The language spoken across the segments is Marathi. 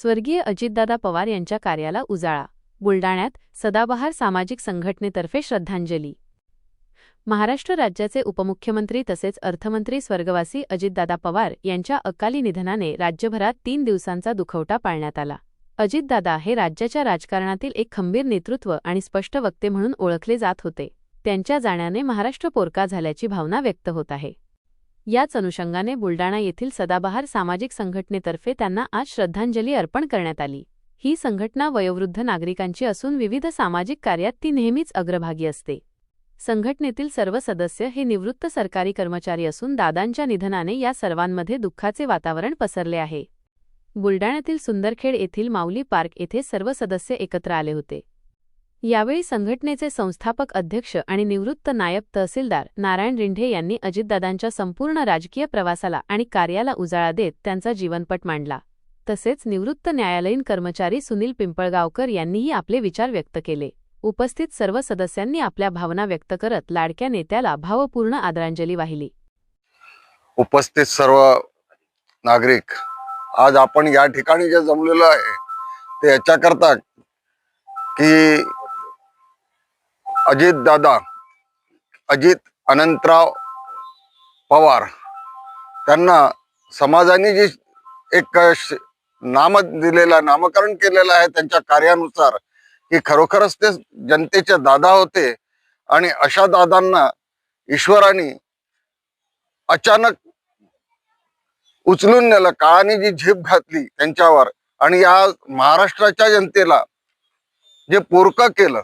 स्वर्गीय अजितदादा पवार यांच्या कार्याला उजाळा. बुलडाण्यात सदाबहार सामाजिक संघटनेतर्फे श्रद्धांजली. महाराष्ट्र राज्याचे उपमुख्यमंत्री तसेच अर्थमंत्री स्वर्गवासी अजितदादा पवार यांच्या अकाली निधनाने राज्यभरात 3 दिवसांचा दुखवटा पाळण्यात आला. अजितदादा हे राज्याच्या राजकारणातील एक खंबीर नेतृत्व आणि स्पष्ट वक्ते म्हणून ओळखले जात होते. त्यांच्या जाण्याने महाराष्ट्र पोरका झाल्याची भावना व्यक्त होत आहे. याच अनुषंगाने बुलडाणा येथील सदाबहार सामाजिक संघटनेतर्फे त्यांना आज श्रद्धांजली अर्पण करण्यात आली. ही संघटना वयोवृद्ध नागरिकांची असून विविध सामाजिक कार्यात ती नेहमीच अग्रभागी असते. संघटनेतील सर्व सदस्य हे निवृत्त सरकारी कर्मचारी असून दादांच्या निधनाने या सर्वांमध्ये दुःखाचे वातावरण पसरले आहे. बुलडाण्यातील सुंदरखेड येथील माऊली पार्क येथे सर्व सदस्य एकत्र आले होते. यावेळी संघटनेचे संस्थापक अध्यक्ष आणि निवृत्त नायब तहसीलदार नारायण रिंढे यांनी अजितदादांच्या संपूर्ण राजकीय प्रवासाला आणि कार्याला उजाळा देत त्यांचा जीवनपट मांडला. तसेच निवृत्त न्यायालयीन कर्मचारी सुनील पिंपळगावकर यांनीही आपले विचार व्यक्त केले. उपस्थित सर्व सदस्यांनी आपल्या भावना व्यक्त करत लाडक्या नेत्याला भावपूर्ण आदरांजली वाहिली. उपस्थित सर्व नागरिक, आज आपण या ठिकाणी जे जमलेलो आहे ते याच्याकरता की अजित अनंतराव पवार त्यांना समाजाने जी एक नामकरण केलेलं आहे त्यांच्या कार्यानुसार की खरोखरच ते जनतेचे दादा होते. आणि अशा दादांना ईश्वराने अचानक उचलून नेलं. काळाने जी झेप घातली त्यांच्यावर आणि या महाराष्ट्राच्या जनतेला जे पोरकं केलं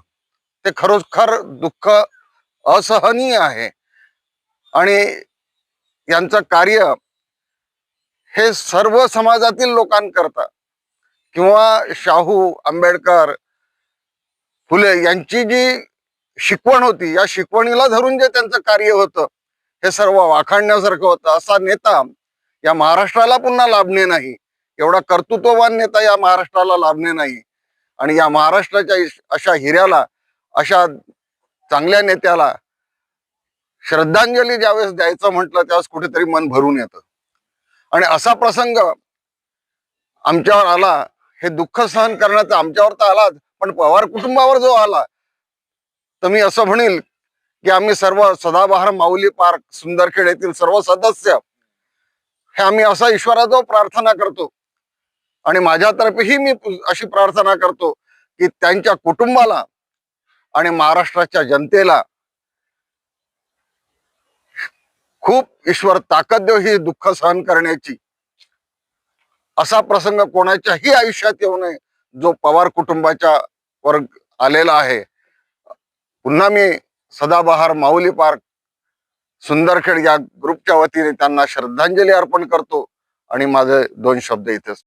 ते खरोखर दुःख असहनीय आहे. आणि यांचं कार्य हे सर्व समाजातील लोकांकरता किंवा शाहू, आंबेडकर, फुले यांची जी शिकवण होती, या शिकवणीला धरून जे त्यांचं कार्य होतं हे सर्व वाखाणण्यासारखं होतं. असा नेता या महाराष्ट्राला पुन्हा लाभणे नाही, एवढा कर्तृत्ववान नेता या महाराष्ट्राला लाभणे नाही. आणि या महाराष्ट्राच्या अशा हिऱ्याला, अशा चांगल्या नेत्याला श्रद्धांजली ज्यावेळेस द्यायचं म्हटलं त्यावेळेस कुठेतरी मन भरून येतं. आणि असा प्रसंग आमच्यावर आला, हे दुःख सहन करण्याचा आमच्यावर तर आलाच, पण पवार कुटुंबावर जो आला तर मी असं म्हणेल की आम्ही सर्व सदाबहार माऊली पार्क सुंदरखेड येथील सर्व सदस्य हे आम्ही असा ईश्वराजवळ प्रार्थना करतो. आणि माझ्यातर्फेही मी अशी प्रार्थना करतो की त्यांच्या कुटुंबाला आणि महाराष्ट्राच्या जनतेला खूप ईश्वर ताकद देव ही दुःख सहन करण्याची. असा प्रसंग कोणाच्याही आयुष्यात येऊ नये जो पवार कुटुंबाच्या वर आलेला आहे. पुन्हा मी सदाबहार माऊली पार्क सुंदरखेड या ग्रुपच्या वतीने त्यांना श्रद्धांजली अर्पण करतो आणि माझे 2 शब्द इथेच.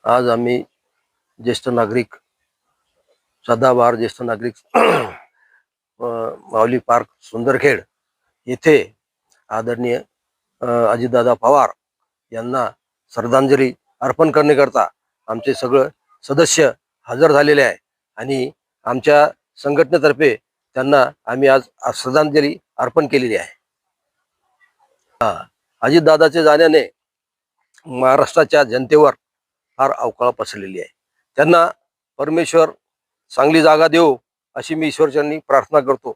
आज आम्ही ज्येष्ठ नागरिक सदाबहार ज्येष्ठ नागरिक माऊली पार्क सुंदरखेड येथे आदरणीय अजितदादा पवार यांना श्रद्धांजली अर्पण करण्याकरता आमचे सगळे सदस्य हजर झालेले आहे. आणि आमच्या संघटनेतर्फे त्यांना आम्ही आज श्रद्धांजली अर्पण केलेली आहे. अजितदादाच्या जाण्याने महाराष्ट्राच्या जनतेवर फार अवकाळ पसरलेली आहे. त्यांना परमेश्वर चांगली जागा देव अशी मी ईश्वरचरणी प्रार्थना करतो.